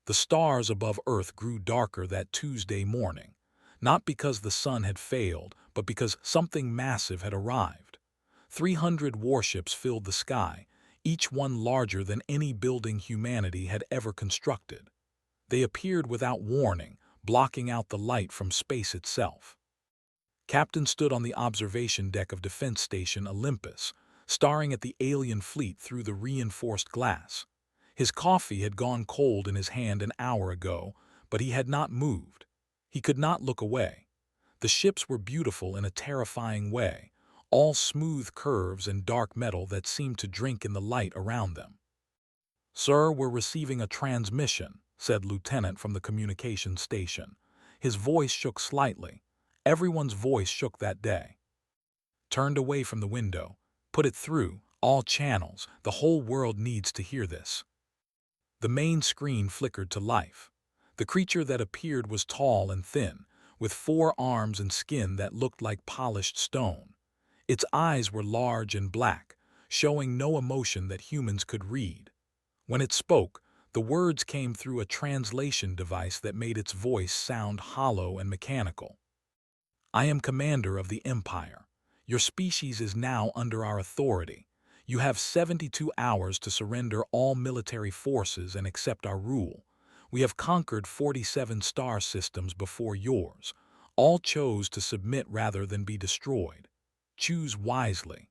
The stars above Earth grew darker that Tuesday morning, not because the sun had failed, but because something massive had arrived. 300 warships filled the sky, each one larger than any building humanity had ever constructed. They appeared without warning, blocking out the light from space itself. Captain stood on the observation deck of Defense Station Olympus, staring at the alien fleet through the reinforced glass. His coffee had gone cold in his hand an hour ago, but he had not moved. He could not look away. The ships were beautiful in a terrifying way, all smooth curves and dark metal that seemed to drink in the light around them. "Sir, we're receiving a transmission," said Lieutenant from the communications station. His voice shook slightly. Everyone's voice shook that day. Turned away from the window. "Put it through, all channels. The whole world needs to hear this." The main screen flickered to life. The creature that appeared was tall and thin, with 4 arms and skin that looked like polished stone. Its eyes were large and black, showing no emotion that humans could read. When it spoke, the words came through a translation device that made its voice sound hollow and mechanical. "I am commander of the Empire. Your species is now under our authority. You have 72 hours to surrender all military forces and accept our rule. We have conquered 47 star systems before yours. All chose to submit rather than be destroyed. Choose wisely."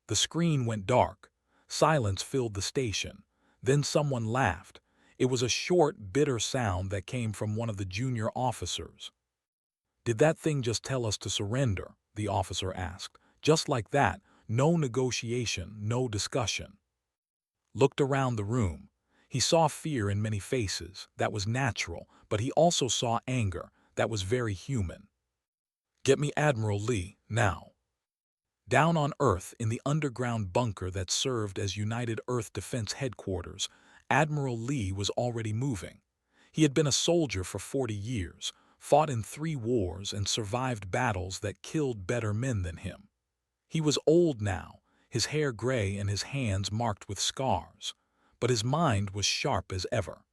The screen went dark. Silence filled the station. Then someone laughed. It was a short, bitter sound that came from one of the junior officers. "Did that thing just tell us to surrender?" the officer asked. "Just like that, no negotiation, no discussion." Looked around the room. He saw fear in many faces. That was natural, but he also saw anger. That was very human. "Get me Admiral Lee, now." Down on Earth, in the underground bunker that served as United Earth Defense Headquarters, Admiral Lee was already moving. He had been a soldier for 40 years, fought in 3 wars and survived battles that killed better men than him. He was old now, his hair gray and his hands marked with scars, but his mind was sharp as ever.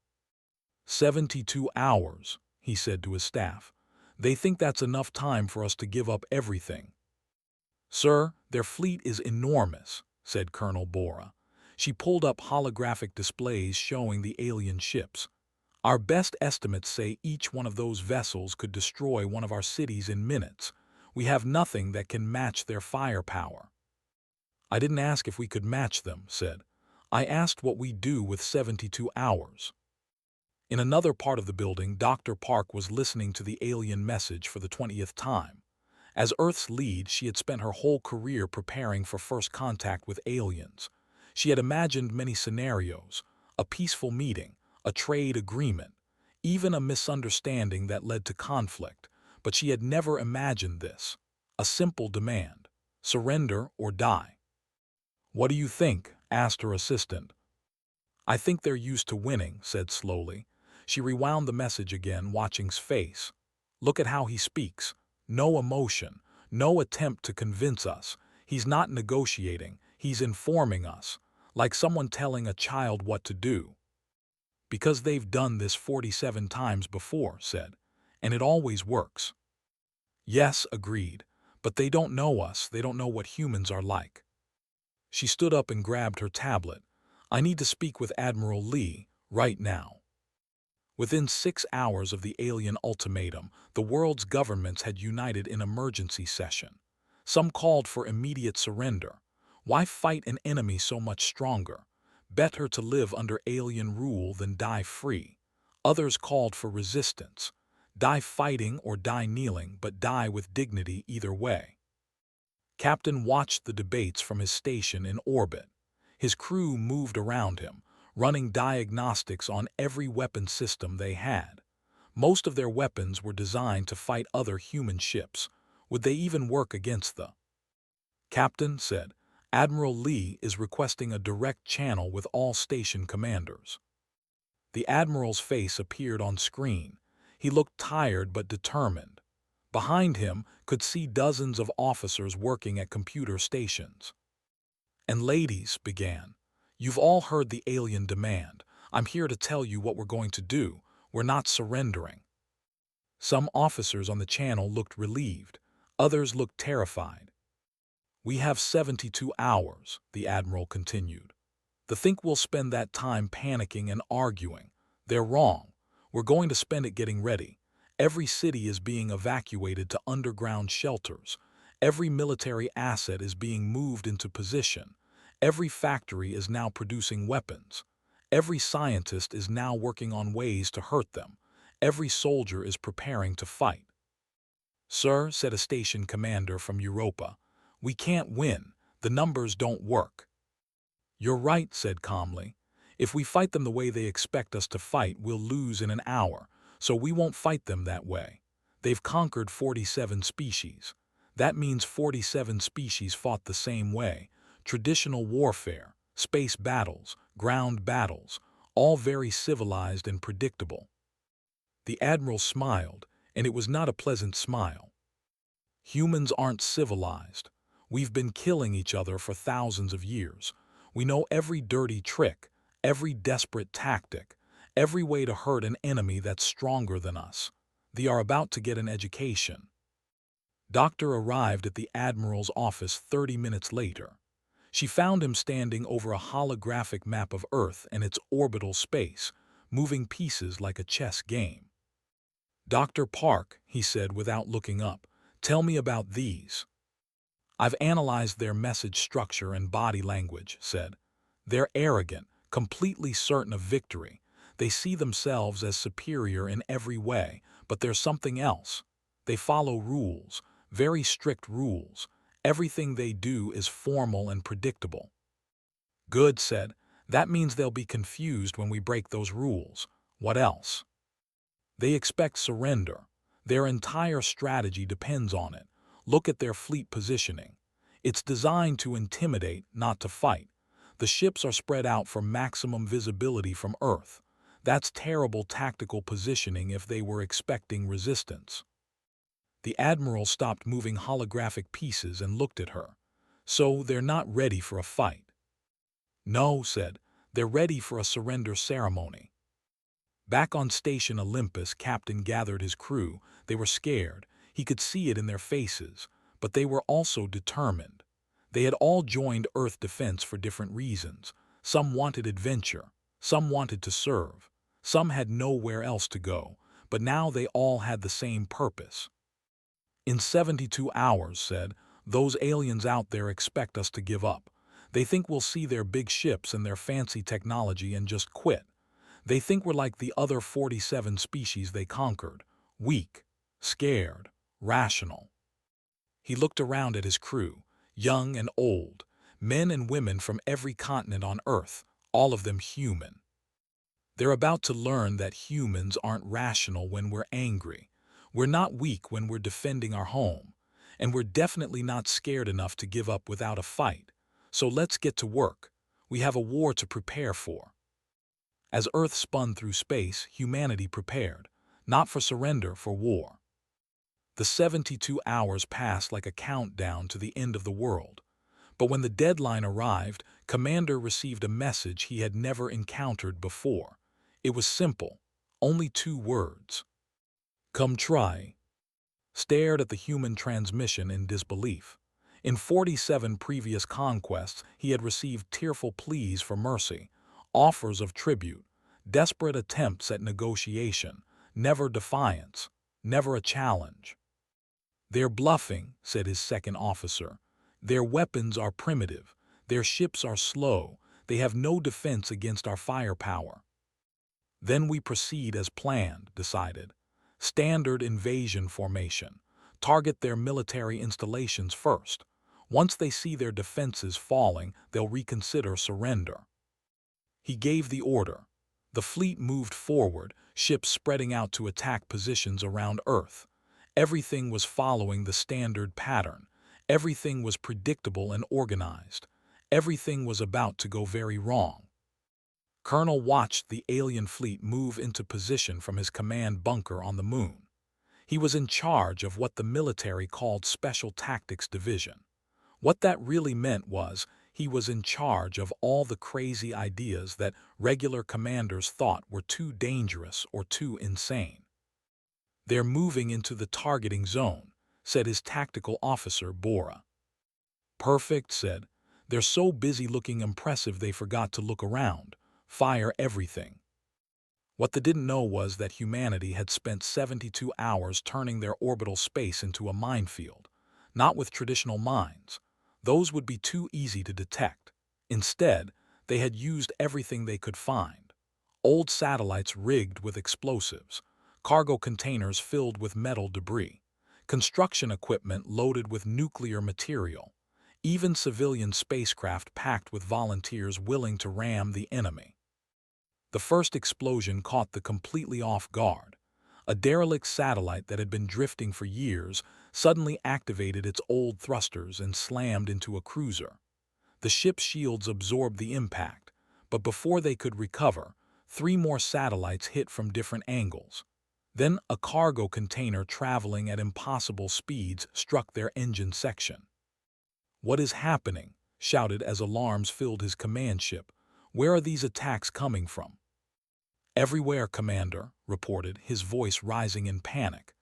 72 hours, he said to his staff. "They think that's enough time for us to give up everything." "Sir, their fleet is enormous," said Colonel Bora. She pulled up holographic displays showing the alien ships. "Our best estimates say each one of those vessels could destroy one of our cities in minutes. We have nothing that can match their firepower." "I didn't ask if we could match them," said. "I asked what we do with 72 hours." In another part of the building, Dr. Park was listening to the alien message for the 20th time. As Earth's lead, she had spent her whole career preparing for first contact with aliens. She had imagined many scenarios: a peaceful meeting, a trade agreement, even a misunderstanding that led to conflict, but she had never imagined this: a simple demand, surrender or die. "What do you think?" asked her assistant. "I think they're used to winning," said slowly. She rewound the message again, watching his face. "Look at how he speaks. No emotion, no attempt to convince us. He's not negotiating, he's informing us, like someone telling a child what to do." "Because they've done this 47 times before," said, "and it always works." "Yes," agreed, "but they don't know us, they don't know what humans are like." She stood up and grabbed her tablet. "I need to speak with Admiral Lee, right now." Within 6 hours of the alien ultimatum, the world's governments had united in emergency session. Some called for immediate surrender. Why fight an enemy so much stronger? Better to live under alien rule than die free. Others called for resistance. Die fighting or die kneeling, but die with dignity either way. Captain watched the debates from his station in orbit. His crew moved around him, running diagnostics on every weapon system they had. Most of their weapons were designed to fight other human ships. Would they even work against the "Captain," said, "Admiral Lee is requesting a direct channel with all station commanders." The Admiral's face appeared on screen. He looked tired but determined. Behind him could see dozens of officers working at computer stations. "And ladies," began, "you've all heard the alien demand. I'm here to tell you what we're going to do. We're not surrendering." Some officers on the channel looked relieved. Others looked terrified. "We have 72 hours," the admiral continued. "They think we'll spend that time panicking and arguing. They're wrong. We're going to spend it getting ready. Every city is being evacuated to underground shelters. Every military asset is being moved into position. Every factory is now producing weapons. Every scientist is now working on ways to hurt them. Every soldier is preparing to fight." "Sir," said a station commander from Europa, "we can't win. The numbers don't work." "You're right," said calmly. "If we fight them the way they expect us to fight, we'll lose in an hour, so we won't fight them that way. They've conquered 47 species. That means 47 species fought the same way. Traditional warfare, space battles, ground battles, all very civilized and predictable." The admiral smiled, and it was not a pleasant smile. "Humans aren't civilized. We've been killing each other for thousands of years. We know every dirty trick, every desperate tactic, every way to hurt an enemy that's stronger than us. They are about to get an education." Doctor arrived at the admiral's office 30 minutes later. She found him standing over a holographic map of Earth and its orbital space, moving pieces like a chess game. "Dr. Park," he said without looking up, "tell me about these." "I've analyzed their message structure and body language," said. "They're arrogant, completely certain of victory. They see themselves as superior in every way, but there's something else. They follow rules, very strict rules. Everything they do is formal and predictable." "Good," said. "That means they'll be confused when we break those rules. What else?" "They expect surrender. Their entire strategy depends on it. Look at their fleet positioning. It's designed to intimidate, not to fight. The ships are spread out for maximum visibility from Earth. That's terrible tactical positioning if they were expecting resistance." The admiral stopped moving holographic pieces and looked at her. "So they're not ready for a fight?" "No," said. "They're ready for a surrender ceremony." Back on Station Olympus, Captain gathered his crew. They were scared. He could see it in their faces. But they were also determined. They had all joined Earth Defense for different reasons. Some wanted adventure. Some wanted to serve. Some had nowhere else to go. But now they all had the same purpose. "In 72 hours," said, "those aliens out there expect us to give up. They think we'll see their big ships and their fancy technology and just quit. They think we're like the other 47 species they conquered, weak, scared, rational." He looked around at his crew, young and old, men and women from every continent on Earth, all of them human. "They're about to learn that humans aren't rational when we're angry. We're not weak when we're defending our home. And we're definitely not scared enough to give up without a fight. So let's get to work. We have a war to prepare for." As Earth spun through space, humanity prepared, not for surrender, for war. The 72 hours passed like a countdown to the end of the world. But when the deadline arrived, Commander received a message he had never encountered before. It was simple, only 2 words. "Come try." Stared at the human transmission in disbelief. In 47 previous conquests, he had received tearful pleas for mercy, offers of tribute, desperate attempts at negotiation, never defiance, never a challenge. "They're bluffing," said his second officer. "Their weapons are primitive. Their ships are slow. They have no defense against our firepower." "Then we proceed as planned," decided. "Standard invasion formation. Target their military installations first. Once they see their defenses falling, they'll reconsider surrender." He gave the order. The fleet moved forward, ships spreading out to attack positions around Earth. Everything was following the standard pattern. Everything was predictable and organized. Everything was about to go very wrong. Colonel watched the alien fleet move into position from his command bunker on the moon. He was in charge of what the military called Special Tactics Division. What that really meant was He was in charge of all the crazy ideas that regular commanders thought were too dangerous or too insane. "They're moving into the targeting zone," said his tactical officer, Bora. "Perfect," said. "They're so busy looking impressive they forgot to look around. Fire everything." What they didn't know was that humanity had spent 72 hours turning their orbital space into a minefield. Not with traditional mines. Those would be too easy to detect. Instead, they had used everything they could find. Old satellites rigged with explosives, cargo containers filled with metal debris, construction equipment loaded with nuclear material, even civilian spacecraft packed with volunteers willing to ram the enemy. The first explosion caught them completely off guard. A derelict satellite that had been drifting for years suddenly activated its old thrusters and slammed into a cruiser. The ship's shields absorbed the impact, but before they could recover, 3 more satellites hit from different angles. Then a cargo container traveling at impossible speeds struck their engine section. "What is happening?" shouted as alarms filled his command ship. "Where are these attacks coming from?" "Everywhere, Commander," reported, his voice rising in panic.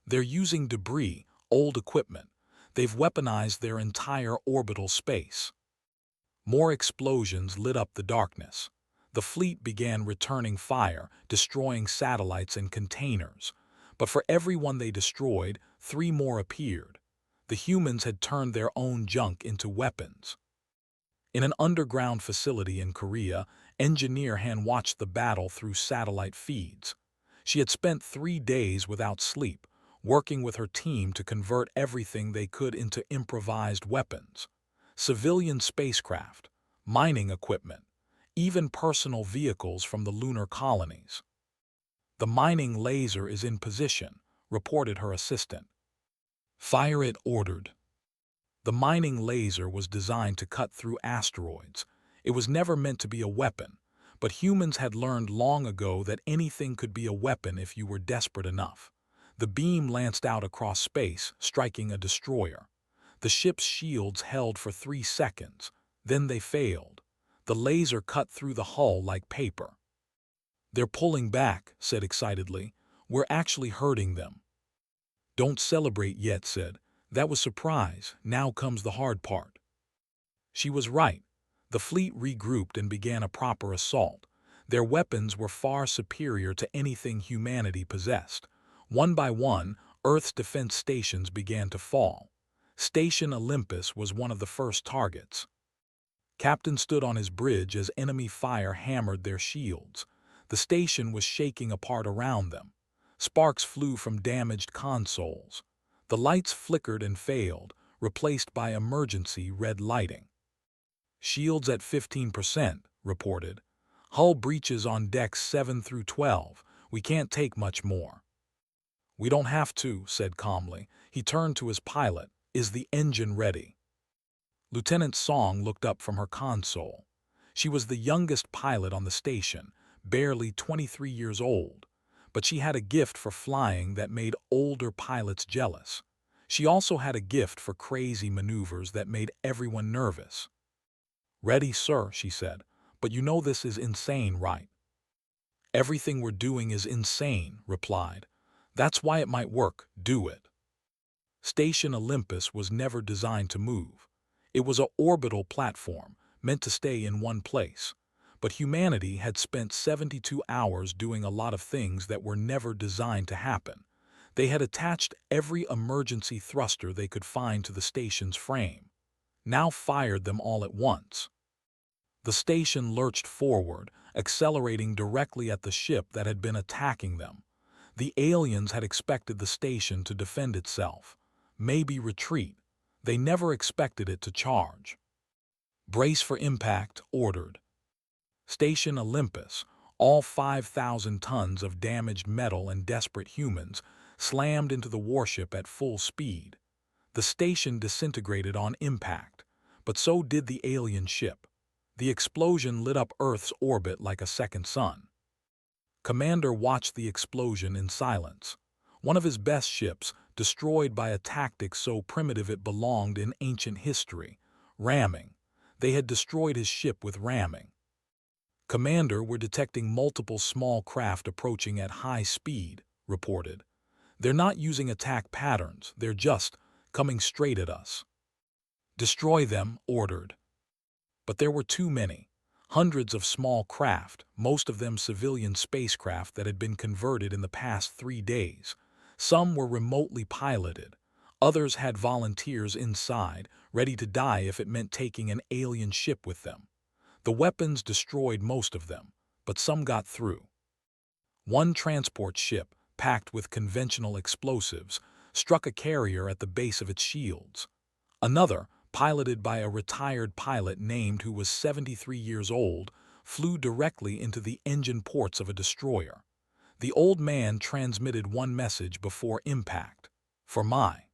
"They're using debris, old equipment. They've weaponized their entire orbital space." More explosions lit up the darkness. The fleet began returning fire, destroying satellites and containers. But for every one they destroyed, 3 more appeared. The humans had turned their own junk into weapons. In an underground facility in Korea, Engineer Han watched the battle through satellite feeds. She had spent 3 days without sleep, working with her team to convert everything they could into improvised weapons. Civilian spacecraft, mining equipment, even personal vehicles from the lunar colonies. "The mining laser is in position," reported her assistant. "Fire it," ordered. The mining laser was designed to cut through asteroids. It was never meant to be a weapon, but humans had learned long ago that anything could be a weapon if you were desperate enough. The beam lanced out across space, striking a destroyer. The ship's shields held for 3 seconds. Then they failed. The laser cut through the hull like paper. "They're pulling back," said excitedly. "We're actually hurting them." "Don't celebrate yet," said. "That was surprise. Now comes the hard part." She was right. The fleet regrouped and began a proper assault. Their weapons were far superior to anything humanity possessed. One by one, Earth's defense stations began to fall. Station Olympus was one of the first targets. Captain stood on his bridge as enemy fire hammered their shields. The station was shaking apart around them. Sparks flew from damaged consoles. The lights flickered and failed, replaced by emergency red lighting. "Shields at 15%, reported. "Hull breaches on decks 7 through 12. We can't take much more." "We don't have to," said calmly. He turned to his pilot. "Is the engine ready?" Lieutenant Song looked up from her console. She was the youngest pilot on the station, barely 23 years old, but she had a gift for flying that made older pilots jealous. She also had a gift for crazy maneuvers that made everyone nervous. "Ready, sir," she said, "but you know this is insane, right?" "Everything we're doing is insane," replied. "That's why it might work. Do it." Station Olympus was never designed to move. It was an orbital platform, meant to stay in one place. But humanity had spent 72 hours doing a lot of things that were never designed to happen. They had attached every emergency thruster they could find to the station's frame. Now fired them all at once. The station lurched forward, accelerating directly at the ship that had been attacking them. The aliens had expected the station to defend itself, maybe retreat. They never expected it to charge. "Brace for impact," ordered. Station Olympus, all 5,000 tons of damaged metal and desperate humans, slammed into the warship at full speed. The station disintegrated on impact, but so did the alien ship. The explosion lit up Earth's orbit like a second sun. Commander watched the explosion in silence. One of his best ships, destroyed by a tactic so primitive it belonged in ancient history, ramming. They had destroyed his ship with ramming. "Commander, we're detecting multiple small craft approaching at high speed," reported. "They're not using attack patterns, they're just coming straight at us." "Destroy them," ordered. But there were too many. Hundreds of small craft, most of them civilian spacecraft that had been converted in the past 3 days. Some were remotely piloted. Others had volunteers inside, ready to die if it meant taking an alien ship with them. The weapons destroyed most of them, but some got through. One transport ship, packed with conventional explosives, struck a carrier at the base of its shields. Another, piloted by a retired pilot named who was 73 years old, flew directly into the engine ports of a destroyer. The old man transmitted one message before impact. "For my."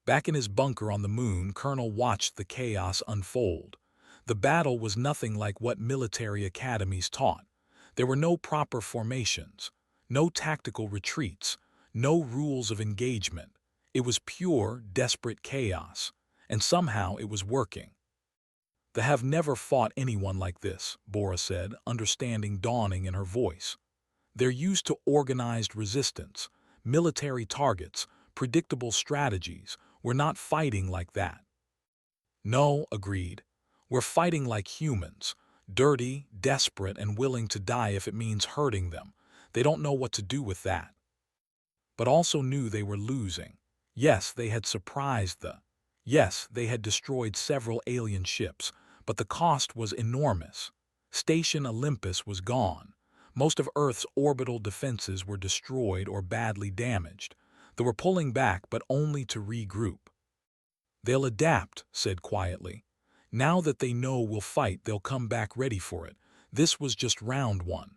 Back in his bunker on the moon, Colonel watched the chaos unfold. The battle was nothing like what military academies taught. There were no proper formations, no tactical retreats, no rules of engagement. It was pure, desperate chaos, and somehow it was working. "They have never fought anyone like this," Bora said, understanding dawning in her voice. "They're used to organized resistance, military targets, predictable strategies. We're not fighting like that." "No," agreed. "We're fighting like humans, dirty, desperate, and willing to die if it means hurting them. They don't know what to do with that." But also knew they were losing. Yes, they had surprised the. Yes, they had destroyed several alien ships, but the cost was enormous. Station Olympus was gone. Most of Earth's orbital defenses were destroyed or badly damaged. They were pulling back, but only to regroup. "They'll adapt," said quietly. "Now that they know we'll fight, they'll come back ready for it. This was just round one."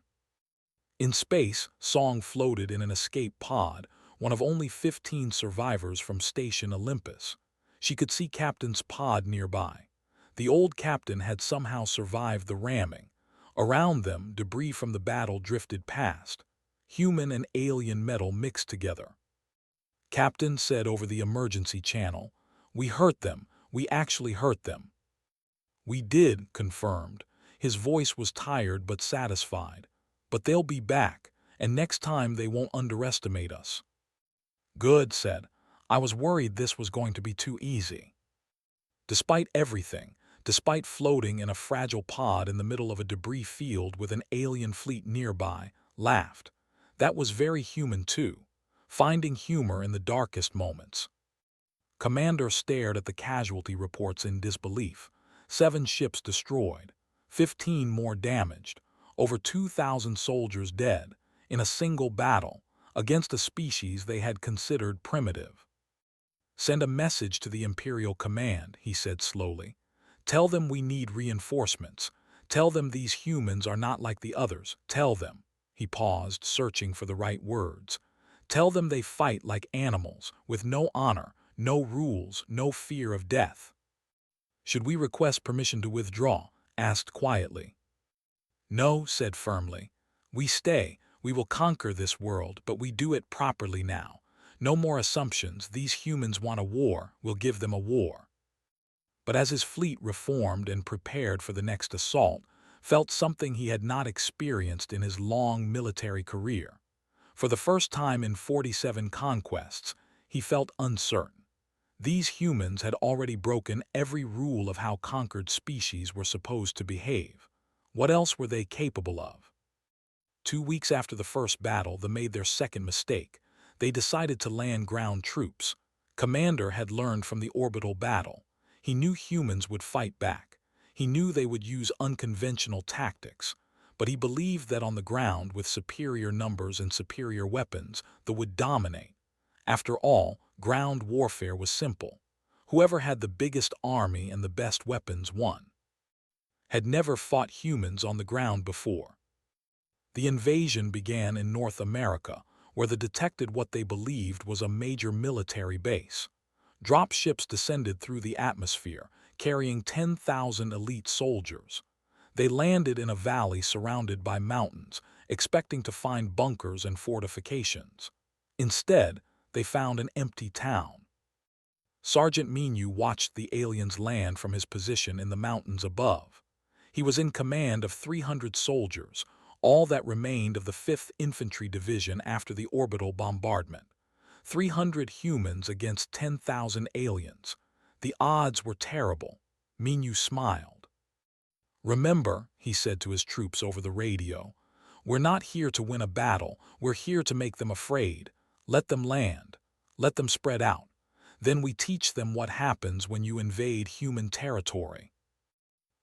In space, Song floated in an escape pod, one of only 15 survivors from Station Olympus. She could see Captain's pod nearby. The old captain had somehow survived the ramming. Around them, debris from the battle drifted past. Human and alien metal mixed together. Captain said over the emergency channel, "We hurt them. We actually hurt them." "We did," confirmed. His voice was tired but satisfied. "But they'll be back, and next time they won't underestimate us." "Good," said. "I was worried this was going to be too easy." Despite everything, despite floating in a fragile pod in the middle of a debris field with an alien fleet nearby, laughed. That was very human too, finding humor in the darkest moments. Commander stared at the casualty reports in disbelief. 7 ships destroyed, 15 more damaged, over 2,000 soldiers dead, in a single battle, against a species they had considered primitive. "Send a message to the Imperial Command," he said slowly. "Tell them we need reinforcements. Tell them these humans are not like the others. Tell them." He paused, searching for the right words. "Tell them they fight like animals, with no honor, no rules, no fear of death." "Should we request permission to withdraw?" asked quietly. "No," said firmly. "We stay. We will conquer this world, but we do it properly now. No more assumptions. These humans want a war. We'll give them a war." But as his fleet reformed and prepared for the next assault, felt something he had not experienced in his long military career. For the first time in 47 conquests, he felt uncertain. These humans had already broken every rule of how conquered species were supposed to behave. What else were they capable of? 2 weeks after the first battle, they made their second mistake. They decided to land ground troops. Commander had learned from the orbital battle. He knew humans would fight back. He knew they would use unconventional tactics. But he believed that on the ground, with superior numbers and superior weapons, they would dominate. After all, ground warfare was simple. Whoever had the biggest army and the best weapons won. Had never fought humans on the ground before. The invasion began in North America, where they detected what they believed was a major military base. Drop ships descended through the atmosphere, carrying 10,000 elite soldiers. They landed in a valley surrounded by mountains, expecting to find bunkers and fortifications. Instead, they found an empty town. Sergeant Minu watched the aliens land from his position in the mountains above. He was in command of 300 soldiers, all that remained of the 5th Infantry Division after the orbital bombardment. 300 humans against 10,000 aliens. The odds were terrible. Minu smiled. "Remember," he said to his troops over the radio, "we're not here to win a battle, we're here to make them afraid. Let them land. Let them spread out. Then we teach them what happens when you invade human territory."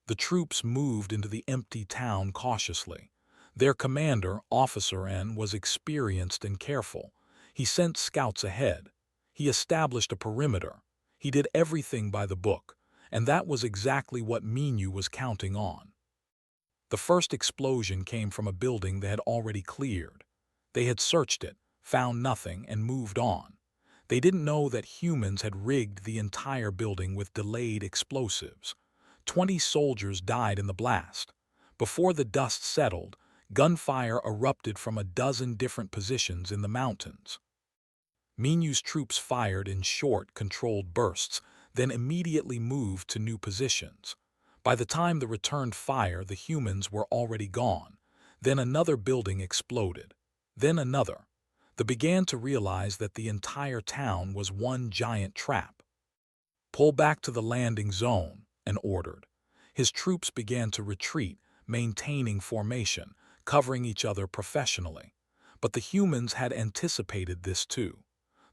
The troops moved into the empty town cautiously. Their commander, Officer N, was experienced and careful. He sent scouts ahead. He established a perimeter. He did everything by the book, and that was exactly what Minu was counting on. The first explosion came from a building they had already cleared. They had searched it, found nothing, and moved on. They didn't know that humans had rigged the entire building with delayed explosives. 20 soldiers died in the blast. Before the dust settled, gunfire erupted from a dozen different positions in the mountains. Minu's troops fired in short, controlled bursts, then immediately moved to new positions. By the time the returned fire, the humans were already gone. Then another building exploded. Then another. They began to realize that the entire town was one giant trap. "Pull back to the landing zone," and ordered. His troops began to retreat, maintaining formation, covering each other professionally. But the humans had anticipated this too.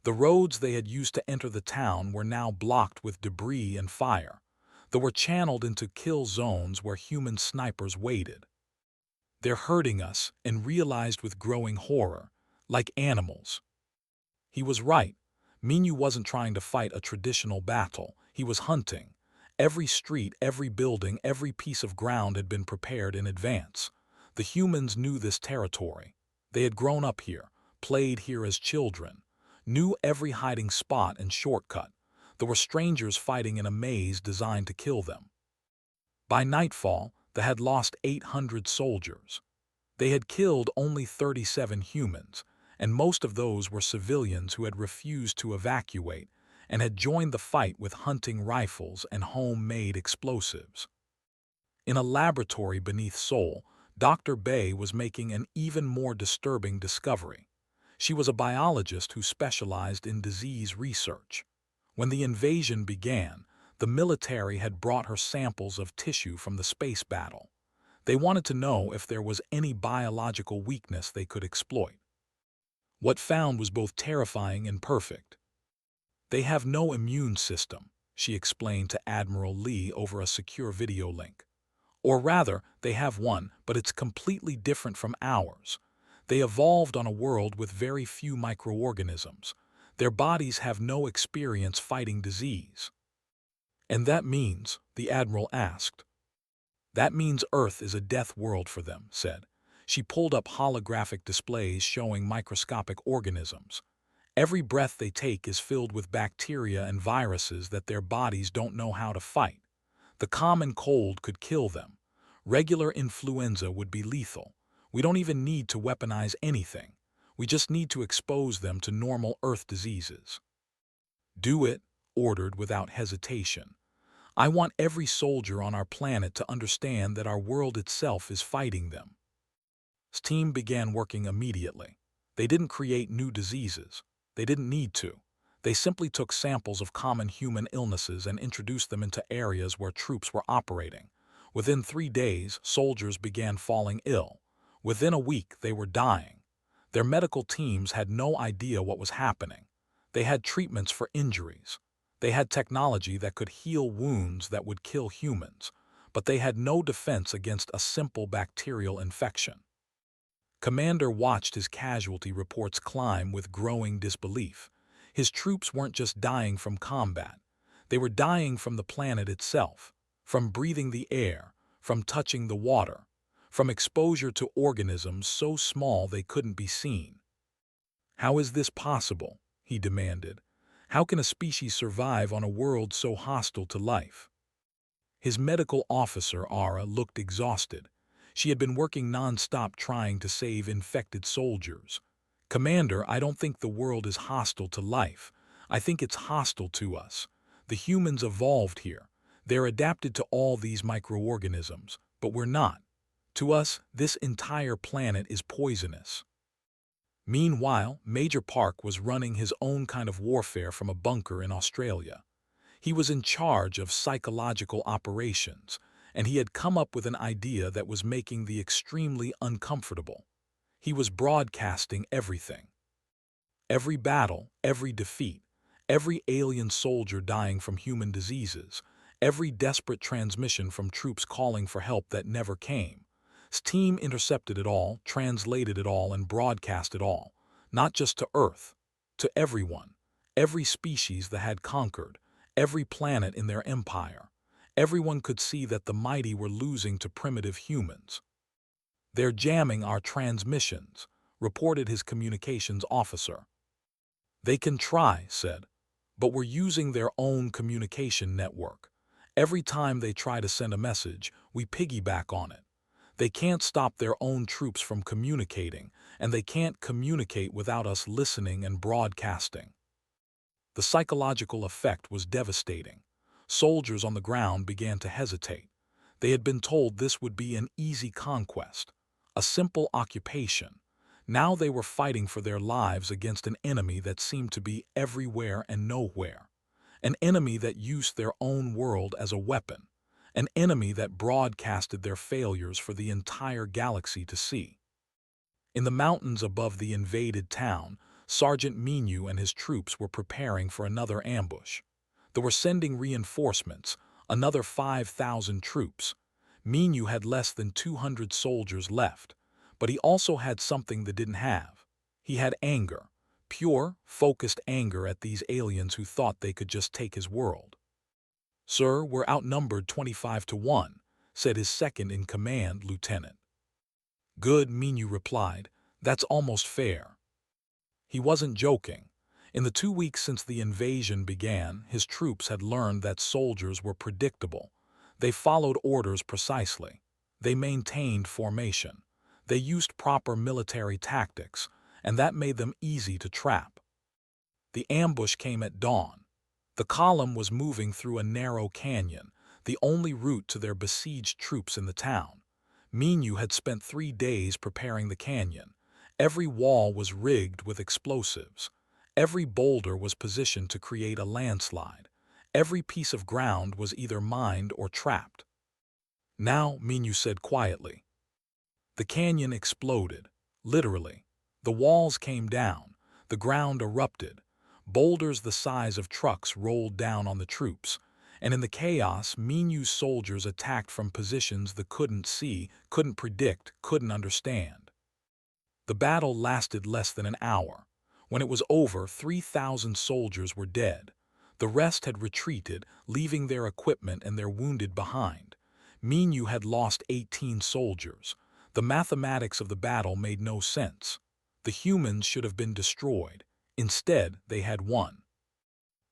The roads they had used to enter the town were now blocked with debris and fire. They were channeled into kill zones where human snipers waited. "They're hurting us," and realized with growing horror, like animals. He was right. Minu wasn't trying to fight a traditional battle. He was hunting. Every street, every building, every piece of ground had been prepared in advance. The humans knew this territory. They had grown up here, played here as children, knew every hiding spot and shortcut. There were strangers fighting in a maze designed to kill them. By nightfall, they had lost 800 soldiers. They had killed only 37 humans, and most of those were civilians who had refused to evacuate and had joined the fight with hunting rifles and homemade explosives. In a laboratory beneath Seoul, Dr. Bay was making an even more disturbing discovery. She was a biologist who specialized in disease research. When the invasion began, the military had brought her samples of tissue from the space battle. They wanted to know if there was any biological weakness they could exploit. What found was both terrifying and perfect. "They have no immune system," she explained to Admiral Lee over a secure video link. "Or rather, they have one, but it's completely different from ours. They evolved on a world with very few microorganisms. Their bodies have no experience fighting disease." "And that means?" the Admiral asked. "That means Earth is a death world for them," said. She pulled up holographic displays showing microscopic organisms. Every breath they take is filled with bacteria and viruses that their bodies don't know how to fight. The common cold could kill them. Regular influenza would be lethal. We don't even need to weaponize anything. We just need to expose them to normal Earth diseases. "Do it," ordered without hesitation. "I want every soldier on our planet to understand that our world itself is fighting them." His team began working immediately. They didn't create new diseases. They didn't need to. They simply took samples of common human illnesses and introduced them into areas where troops were operating. Within 3 days, soldiers began falling ill. Within a week, they were dying. Their medical teams had no idea what was happening. They had treatments for injuries. They had technology that could heal wounds that would kill humans, but they had no defense against a simple bacterial infection. Commander watched his casualty reports climb with growing disbelief. His troops weren't just dying from combat. They were dying from the planet itself, from breathing the air, from touching the water, from exposure to organisms so small they couldn't be seen. "How is this possible?" he demanded. "How can a species survive on a world so hostile to life?" His medical officer, Ara, looked exhausted. She had been working non-stop trying to save infected soldiers. "Commander, I don't think the world is hostile to life. I think it's hostile to us. The humans evolved here. They're adapted to all these microorganisms, but we're not. To us, this entire planet is poisonous. Meanwhile, Major Park was running his own kind of warfare from a bunker in Australia. He was in charge of psychological operations, and he had come up with an idea that was making the extremely uncomfortable. He was broadcasting everything. Every battle, every defeat, every alien soldier dying from human diseases, every desperate transmission from troops calling for help that never came. His team intercepted it all, translated it all, and broadcast it all, not just to Earth, to everyone, every species that had conquered, every planet in their empire. Everyone could see that the mighty were losing to primitive humans. "They're jamming our transmissions," reported his communications officer. "They can try," said, "but we're using their own communication network. Every time they try to send a message, we piggyback on it. They can't stop their own troops from communicating, and they can't communicate without us listening and broadcasting." The psychological effect was devastating. Soldiers on the ground began to hesitate. They had been told this would be an easy conquest, a simple occupation. Now they were fighting for their lives against an enemy that seemed to be everywhere and nowhere. An enemy that used their own world as a weapon. An enemy that broadcasted their failures for the entire galaxy to see. In the mountains above the invaded town, Sergeant Minu and his troops were preparing for another ambush. They were sending reinforcements, another 5,000 troops. Minu had less than 200 soldiers left, but he also had something they didn't have. He had anger, pure, focused anger at these aliens who thought they could just take his world. "Sir, we're outnumbered 25-1, said his second-in-command lieutenant. "Good," Minu replied. "That's almost fair." He wasn't joking. In the 2 weeks since the invasion began, his troops had learned that soldiers were predictable. They followed orders precisely. They maintained formation. They used proper military tactics, and that made them easy to trap. The ambush came at dawn. The column was moving through a narrow canyon, the only route to their besieged troops in the town. Minu had spent 3 days preparing the canyon. Every wall was rigged with explosives. Every boulder was positioned to create a landslide. Every piece of ground was either mined or trapped. "Now," Minu said quietly. The canyon exploded, literally. The walls came down. The ground erupted. Boulders the size of trucks rolled down on the troops, and in the chaos, Minu's soldiers attacked from positions they couldn't see, couldn't predict, couldn't understand. The battle lasted less than an hour. When it was over, 3,000 soldiers were dead. The rest had retreated, leaving their equipment and their wounded behind. Minu had lost 18 soldiers. The mathematics of the battle made no sense. The humans should have been destroyed. Instead, they had won.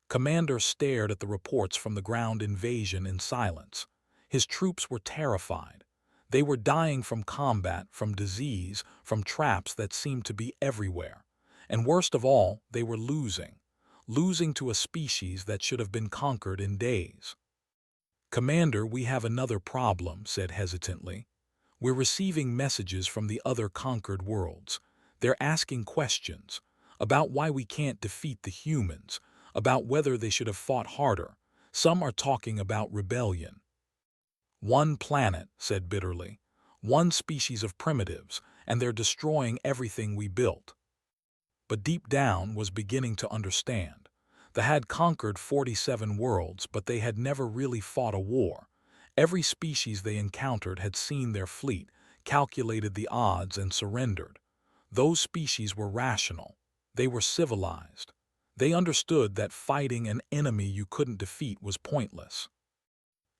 Commander stared at the reports from the ground invasion in silence. His troops were terrified. They were dying from combat, from disease, from traps that seemed to be everywhere. And worst of all, they were losing. Losing to a species that should have been conquered in days. "Commander, we have another problem," said hesitantly. "We're receiving messages from the other conquered worlds. They're asking questions about why we can't defeat the humans, about whether they should have fought harder. Some are talking about rebellion." "One planet," said bitterly. "One species of primitives, and they're destroying everything we built." But deep down was beginning to understand. They had conquered 47 worlds, but they had never really fought a war. Every species they encountered had seen their fleet, calculated the odds, and surrendered. Those species were rational. They were civilized. They understood that fighting an enemy you couldn't defeat was pointless.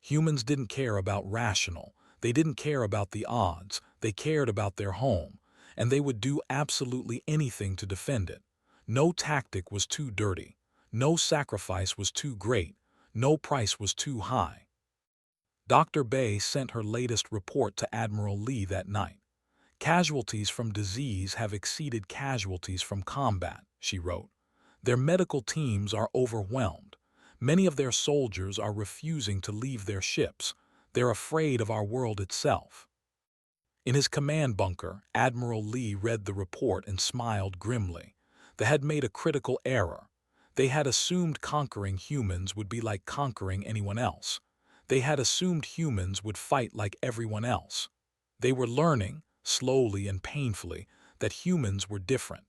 Humans didn't care about rational. They didn't care about the odds. They cared about their home, and they would do absolutely anything to defend it. No tactic was too dirty. No sacrifice was too great. No price was too high. Dr. Bay sent her latest report to Admiral Lee that night. "Casualties from disease have exceeded casualties from combat," she wrote. "Their medical teams are overwhelmed. Many of their soldiers are refusing to leave their ships. They're afraid of our world itself." In his command bunker, Admiral Lee read the report and smiled grimly. They had made a critical error. They had assumed conquering humans would be like conquering anyone else. They had assumed humans would fight like everyone else. They were learning, slowly and painfully, that humans were different.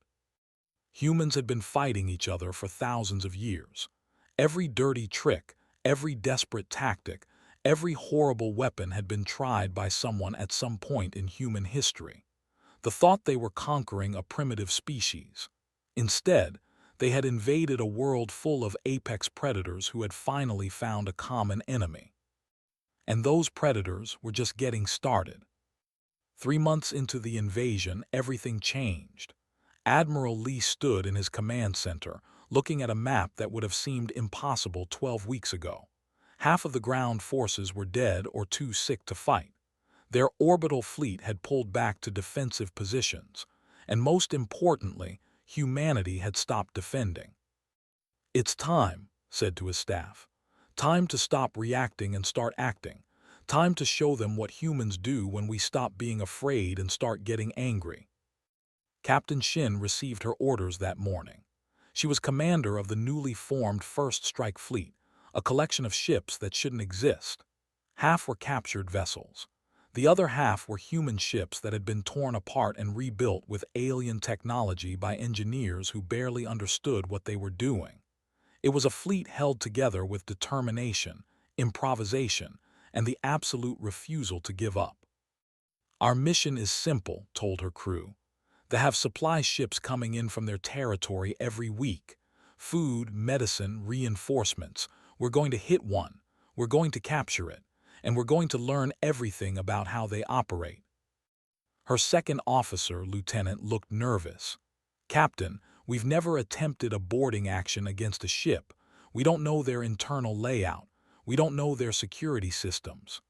Humans had been fighting each other for thousands of years. Every dirty trick, every desperate tactic, every horrible weapon had been tried by someone at some point in human history. The thought they were conquering a primitive species. Instead, they had invaded a world full of apex predators who had finally found a common enemy. And those predators were just getting started. 3 months into the invasion, everything changed. Admiral Lee stood in his command center, looking at a map that would have seemed impossible 12 weeks ago. Half of the ground forces were dead or too sick to fight. Their orbital fleet had pulled back to defensive positions, and most importantly, humanity had stopped defending. "It's time," said to his staff. "Time to stop reacting and start acting. Time to show them what humans do when we stop being afraid and start getting angry." Captain Shin received her orders that morning. She was commander of the newly formed First Strike Fleet, a collection of ships that shouldn't exist. Half were captured vessels. The other half were human ships that had been torn apart and rebuilt with alien technology by engineers who barely understood what they were doing. It was a fleet held together with determination, improvisation, and the absolute refusal to give up. "Our mission is simple," told her crew. "They have supply ships coming in from their territory every week. Food, medicine, reinforcements. We're going to hit one. We're going to capture it. And we're going to learn everything about how they operate." Her second officer, lieutenant, looked nervous. "Captain, we've never attempted a boarding action against a ship. We don't know their internal layout. We don't know their security systems."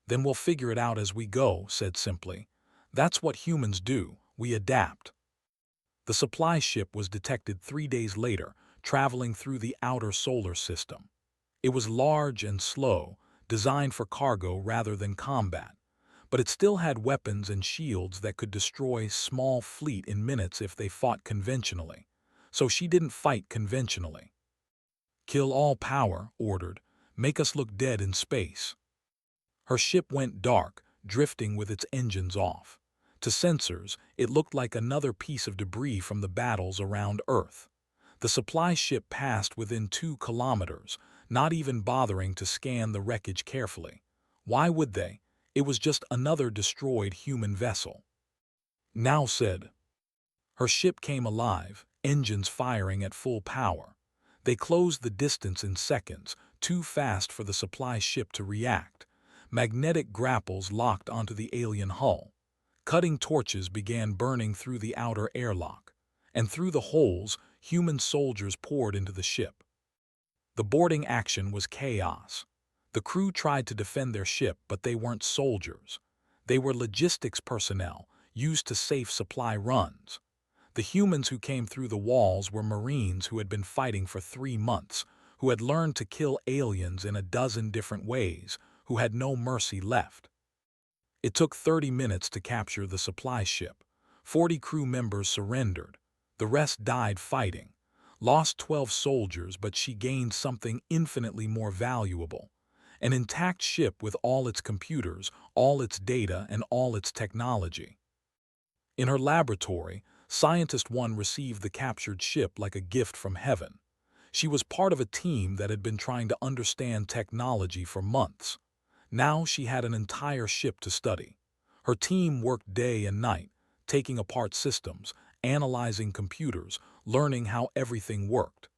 "Then we'll figure it out as we go," said simply. "That's what humans do. We adapt." The supply ship was detected 3 days later, traveling through the outer solar system. It was large and slow, designed for cargo rather than combat, but it still had weapons and shields that could destroy small fleet in minutes if they fought conventionally. So she didn't fight conventionally. "Kill all power," ordered. "Make us look dead in space." Her ship went dark, drifting with its engines off. To sensors, it looked like another piece of debris from the battles around Earth. The supply ship passed within 2 kilometers, not even bothering to scan the wreckage carefully. Why would they? It was just another destroyed human vessel. "Now," said. Her ship came alive, engines firing at full power. They closed the distance in seconds, too fast for the supply ship to react. Magnetic grapples locked onto the alien hull. Cutting torches began burning through the outer airlock, and through the holes, human soldiers poured into the ship. The boarding action was chaos. The crew tried to defend their ship, but they weren't soldiers. They were logistics personnel, used to safe supply runs. The humans who came through the walls were Marines who had been fighting for 3 months, who had learned to kill aliens in a dozen different ways, who had no mercy left. It took 30 minutes to capture the supply ship. 40 crew members surrendered. The rest died fighting. Lost 12 soldiers, but she gained something infinitely more valuable. An intact ship with all its computers, all its data, and all its technology. In her laboratory, Scientist 1 received the captured ship like a gift from heaven. She was part of a team that had been trying to understand technology for months. Now she had an entire ship to study. Her team worked day and night, taking apart systems, analyzing computers, learning how everything worked.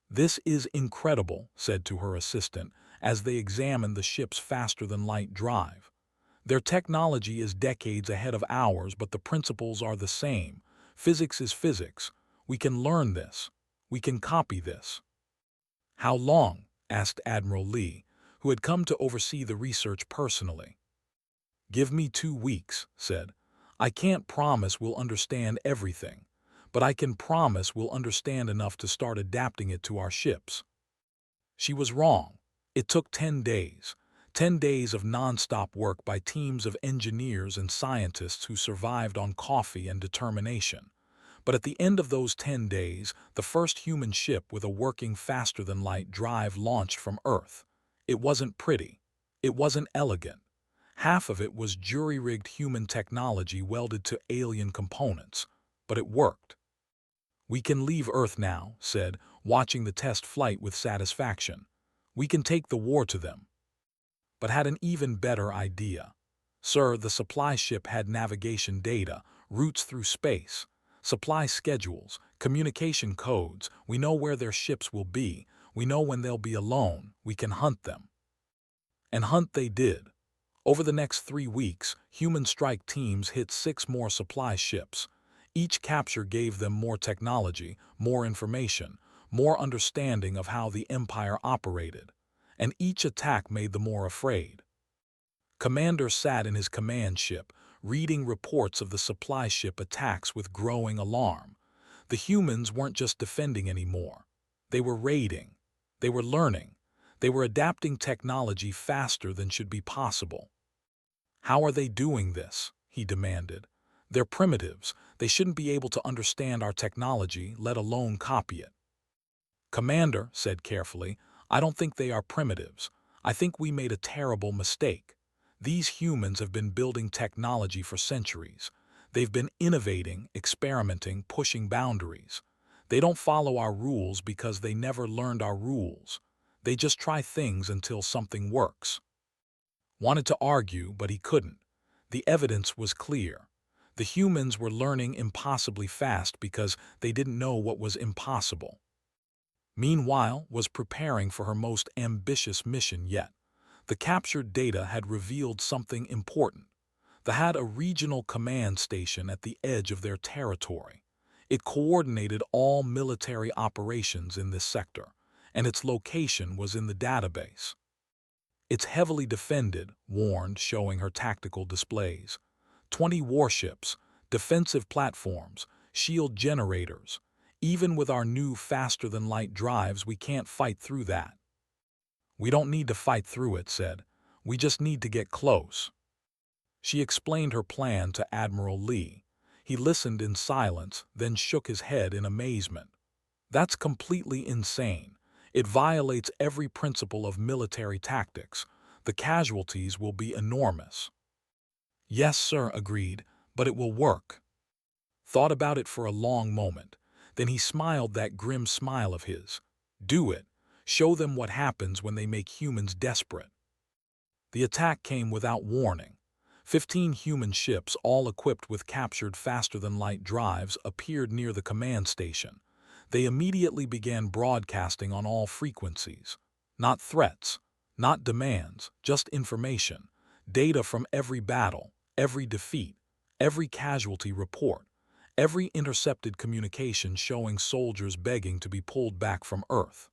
"This is incredible," said to her assistant, as they examined the ship's faster-than-light drive. "Their technology is decades ahead of ours, but the principles are the same. Physics is physics. We can learn this. We can copy this." "How long?" asked Admiral Lee, who had come to oversee the research personally. "Give me 2 weeks," said. "I can't promise we'll understand everything, but I can promise we'll understand enough to start adapting it to our ships." She was wrong. It took 10 days. 10 days of non-stop work by teams of engineers and scientists who survived on coffee and determination. But at the end of those 10 days, the first human ship with a working faster-than-light drive launched from Earth. It wasn't pretty. It wasn't elegant. Half of it was jury-rigged human technology welded to alien components. But it worked. "We can leave Earth now," said, watching the test flight with satisfaction. "We can take the war to them." But had an even better idea. "Sir, the supply ship had navigation data, routes through space, supply schedules, communication codes. We know where their ships will be. We know when they'll be alone. We can hunt them." And hunt they did. Over the next 3 weeks, human strike teams hit 6 more supply ships. Each capture gave them more technology, more information, more understanding of how the Empire operated. And each attack made them more afraid. Commander sat in his command ship, reading reports of the supply ship attacks with growing alarm. The humans weren't just defending anymore. They were raiding. They were learning. They were adapting technology faster than should be possible. "How are they doing this?" he demanded. "They're primitives. They shouldn't be able to understand our technology, let alone copy it." "Commander," said carefully, "I don't think they are primitives. I think we made a terrible mistake. These humans have been building technology for centuries. They've been innovating, experimenting, pushing boundaries. They don't follow our rules because they never learned our rules. They just try things until something works." Wanted to argue, but he couldn't. The evidence was clear. The humans were learning impossibly fast because they didn't know what was impossible. Meanwhile, was preparing for her most ambitious mission yet. The captured data had revealed something important. They had a regional command station at the edge of their territory. It coordinated all military operations in this sector, and its location was in the database. "It's heavily defended," warned, showing her tactical displays. 20 warships, defensive platforms, shield generators. Even with our new faster-than-light drives, we can't fight through that." "We don't need to fight through it," said. "We just need to get close." She explained her plan to Admiral Lee. He listened in silence, then shook his head in amazement. "That's completely insane. It violates every principle of military tactics. The casualties will be enormous." "Yes, sir," agreed, "but it will work." Thought about it for a long moment. Then he smiled that grim smile of his. "Do it. Show them what happens when they make humans desperate." The attack came without warning. 15 human ships, all equipped with captured faster-than-light drives, appeared near the command station. They immediately began broadcasting on all frequencies. Not threats, not demands, just information. Data from every battle, every defeat, every casualty report, every intercepted communication showing soldiers begging to be pulled back from Earth.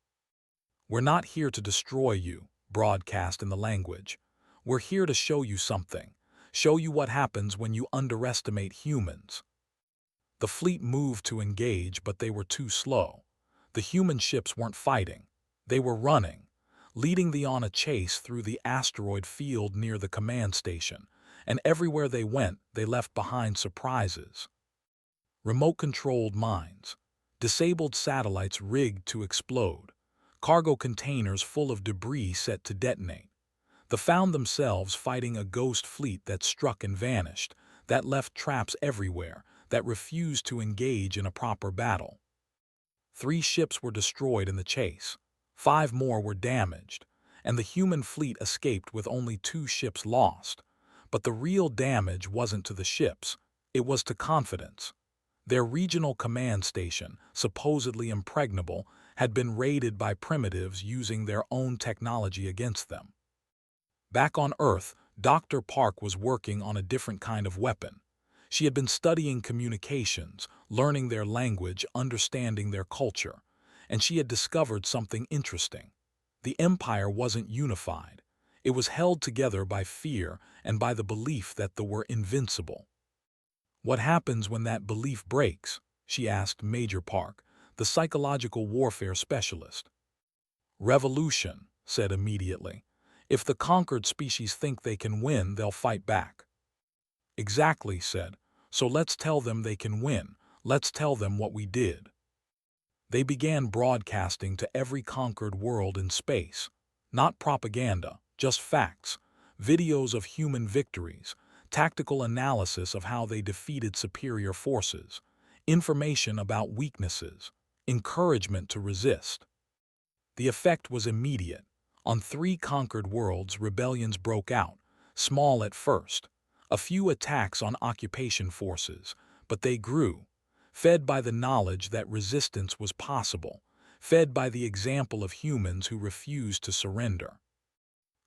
"We're not here to destroy you," broadcast in the language. "We're here to show you something. Show you what happens when you underestimate humans." The fleet moved to engage, but they were too slow. The human ships weren't fighting. They were running, leading them on a chase through the asteroid field near the command station, and everywhere they went, they left behind surprises. Remote-controlled mines, disabled satellites rigged to explode, cargo containers full of debris set to detonate. They found themselves fighting a ghost fleet that struck and vanished, that left traps everywhere, that refused to engage in a proper battle. 3 ships were destroyed in the chase. 5 more were damaged, and the human fleet escaped with only 2 ships lost. But the real damage wasn't to the ships, it was to confidence. Their regional command station, supposedly impregnable, had been raided by primitives using their own technology against them. Back on Earth, Dr. Park was working on a different kind of weapon. She had been studying communications, learning their language, understanding their culture, and she had discovered something interesting. The Empire wasn't unified. It was held together by fear and by the belief that they were invincible. "What happens when that belief breaks?" she asked Major Park, the psychological warfare specialist. Revolution, said immediately. If the conquered species think they can win, they'll fight back. Exactly, said. So let's tell them they can win. Let's tell them what we did. They began broadcasting to every conquered world in space. Not propaganda, just facts. Videos of human victories, tactical analysis of how they defeated superior forces, information about weaknesses, encouragement to resist. The effect was immediate. On 3 conquered worlds, rebellions broke out, small at first. A few attacks on occupation forces, but they grew, fed by the knowledge that resistance was possible, fed by the example of humans who refused to surrender.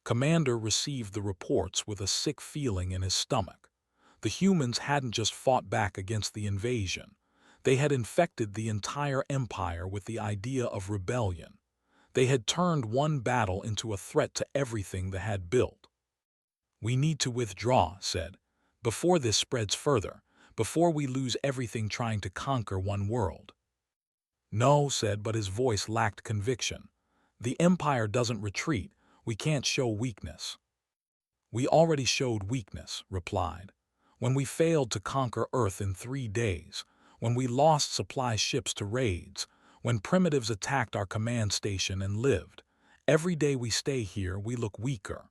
Commander received the reports with a sick feeling in his stomach. The humans hadn't just fought back against the invasion. They had infected the entire empire with the idea of rebellion. They had turned one battle into a threat to everything they had built. We need to withdraw, said, before this spreads further, before we lose everything trying to conquer one world. No, said, but his voice lacked conviction. The empire doesn't retreat. We can't show weakness. We already showed weakness, replied. When we failed to conquer Earth in 3 days, when we lost supply ships to raids, when primitives attacked our command station and lived, every day we stay here, we look weaker.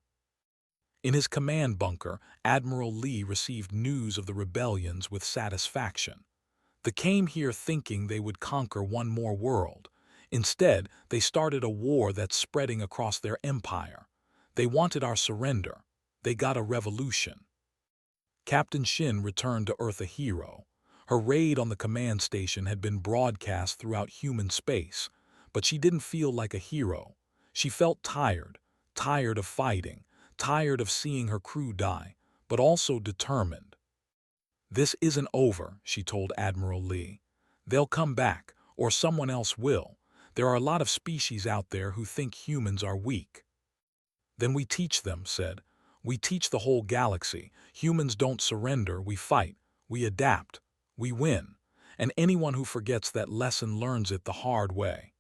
In his command bunker, Admiral Lee received news of the rebellions with satisfaction. They came here thinking they would conquer one more world. Instead, they started a war that's spreading across their empire. They wanted our surrender. They got a revolution. Captain Shin returned to Earth a hero. Her raid on the command station had been broadcast throughout human space, but she didn't feel like a hero. She felt tired, tired of fighting, tired of seeing her crew die, but also determined. This isn't over, she told Admiral Lee. They'll come back, or someone else will. There are a lot of species out there who think humans are weak. Then we teach them, said. We teach the whole galaxy. Humans don't surrender, we fight, we adapt, we win. And anyone who forgets that lesson learns it the hard way.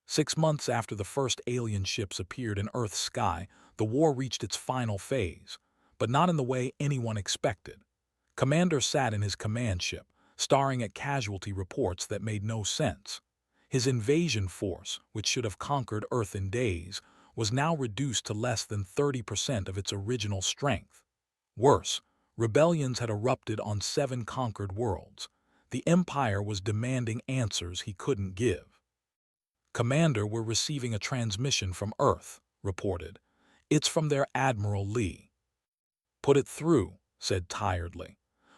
6 months after the first alien ships appeared in Earth's sky, the war reached its final phase, but not in the way anyone expected. Commander sat in his command ship, staring at casualty reports that made no sense. His invasion force, which should have conquered Earth in days, was now reduced to less than 30% of its original strength. Worse, rebellions had erupted on 7 conquered worlds. The Empire was demanding answers he couldn't give. Commander, we're receiving a transmission from Earth, reported. It's from their Admiral Lee. Put it through, said tiredly.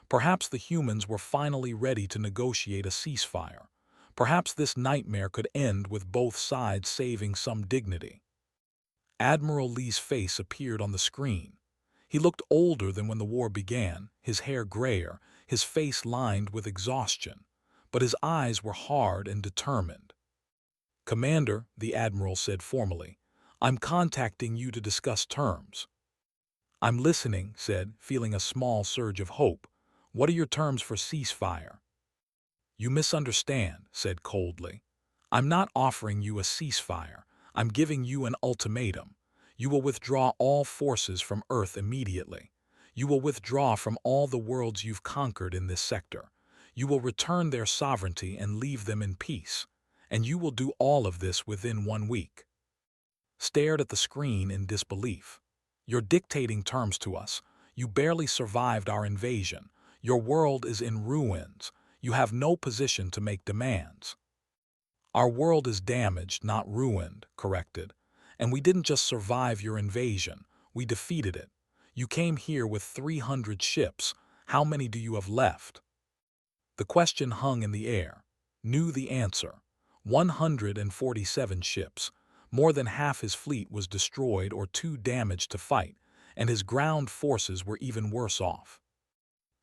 Perhaps the humans were finally ready to negotiate a ceasefire. Perhaps this nightmare could end with both sides saving some dignity. Admiral Lee's face appeared on the screen. He looked older than when the war began, his hair grayer, his face lined with exhaustion, but his eyes were hard and determined. Commander, the Admiral said formally, I'm contacting you to discuss terms. I'm listening, said, feeling a small surge of hope. What are your terms for ceasefire? You misunderstand, said coldly. I'm not offering you a ceasefire. I'm giving you an ultimatum. You will withdraw all forces from Earth immediately. You will withdraw from all the worlds you've conquered in this sector. You will return their sovereignty and leave them in peace. And you will do all of this within 1 week. Stared at the screen in disbelief. You're dictating terms to us. You barely survived our invasion. Your world is in ruins. You have no position to make demands. Our world is damaged, not ruined, corrected. And we didn't just survive your invasion, we defeated it. You came here with 300 ships. How many do you have left? The question hung in the air. Knew the answer. 147 ships. More than half his fleet was destroyed or too damaged to fight, and his ground forces were even worse off.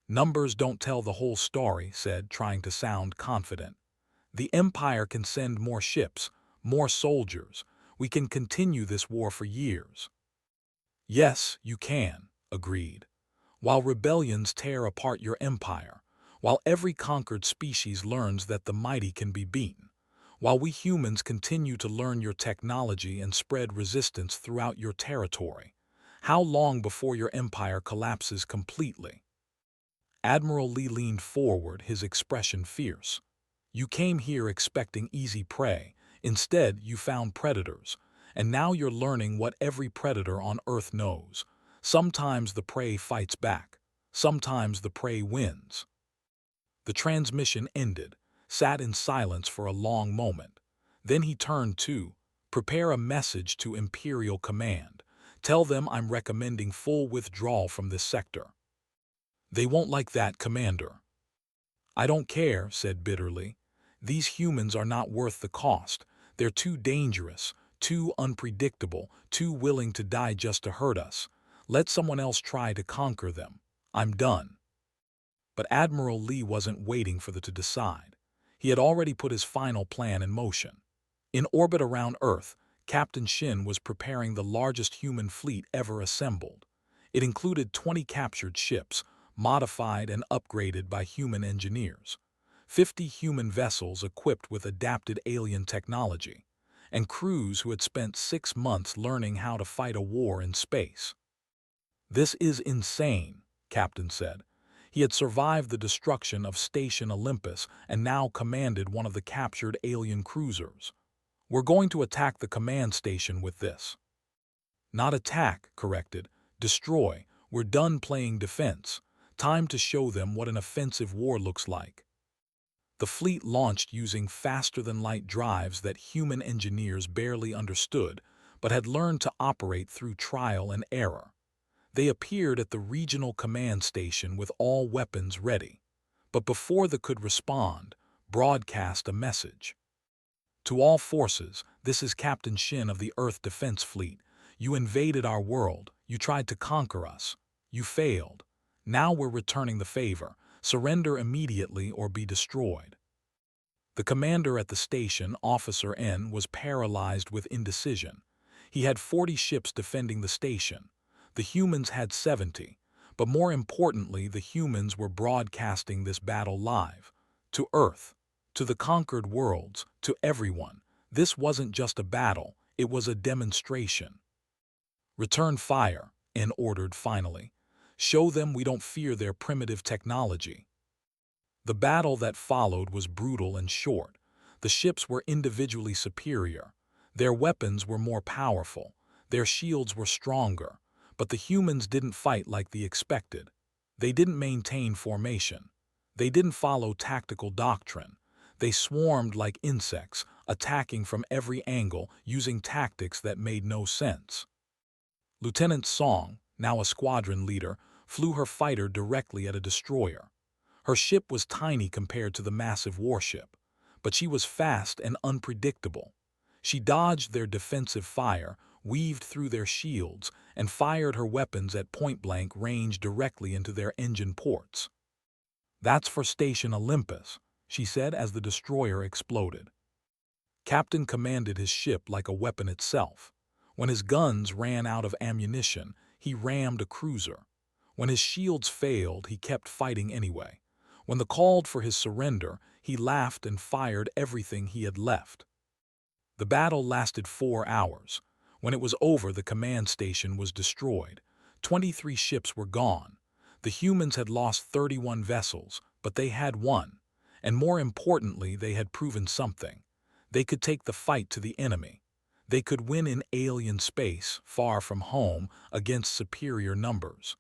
Numbers don't tell the whole story, said, trying to sound confident. The Empire can send more ships, more soldiers. We can continue this war for years. Yes, you can, agreed. While rebellions tear apart your empire, while every conquered species learns that the mighty can be beaten, while we humans continue to learn your technology and spread resistance throughout your territory. How long before your empire collapses completely?" Admiral Lee leaned forward, his expression fierce. "You came here expecting easy prey. Instead, you found predators. And now you're learning what every predator on Earth knows. Sometimes the prey fights back. Sometimes the prey wins." The transmission ended, sat in silence for a long moment. Then he turned to, "Prepare a message to Imperial Command. Tell them I'm recommending full withdrawal from this sector." "They won't like that, Commander." "I don't care," said bitterly. "These humans are not worth the cost. They're too dangerous, too unpredictable, too willing to die just to hurt us. Let someone else try to conquer them. I'm done." But Admiral Lee wasn't waiting for them to decide. He had already put his final plan in motion. In orbit around Earth, Captain Shin was preparing the largest human fleet ever assembled. It included 20 captured ships, modified and upgraded by human engineers, 50 human vessels equipped with adapted alien technology, and crews who had spent 6 months learning how to fight a war in space. "This is insane," Captain said. He had survived the destruction of Station Olympus and now commanded one of the captured alien cruisers. "We're going to attack the command station with this." "Not attack," corrected. "Destroy. We're done playing defense. Time to show them what an offensive war looks like." The fleet launched using faster-than-light drives that human engineers barely understood, but had learned to operate through trial and error. They appeared at the regional command station with all weapons ready, but before they could respond, broadcast a message. "To all forces, this is Captain Shin of the Earth Defense Fleet. You invaded our world. You tried to conquer us. You failed. Now we're returning the favor. Surrender immediately or be destroyed." The commander at the station, Officer N, was paralyzed with indecision. He had 40 ships defending the station. The humans had 70, but more importantly, the humans were broadcasting this battle live. To Earth, to the conquered worlds, to everyone. This wasn't just a battle, it was a demonstration. "Return fire," N ordered finally. "Show them we don't fear their primitive technology." The battle that followed was brutal and short. The ships were individually superior. Their weapons were more powerful. Their shields were stronger. But the humans didn't fight like they expected. They didn't maintain formation. They didn't follow tactical doctrine. They swarmed like insects, attacking from every angle using tactics that made no sense. Lieutenant Song, now a squadron leader, flew her fighter directly at a destroyer. Her ship was tiny compared to the massive warship, but she was fast and unpredictable. She dodged their defensive fire, weaved through their shields, and fired her weapons at point-blank range directly into their engine ports. "That's for Station Olympus," she said as the destroyer exploded. Captain commanded his ship like a weapon itself. When his guns ran out of ammunition, he rammed a cruiser. When his shields failed, he kept fighting anyway. When they called for his surrender, he laughed and fired everything he had left. The battle lasted 4 hours. When it was over, the command station was destroyed. 23 ships were gone. The humans had lost 31 vessels, but they had won. And more importantly, they had proven something. They could take the fight to the enemy. They could win in alien space, far from home, against superior numbers.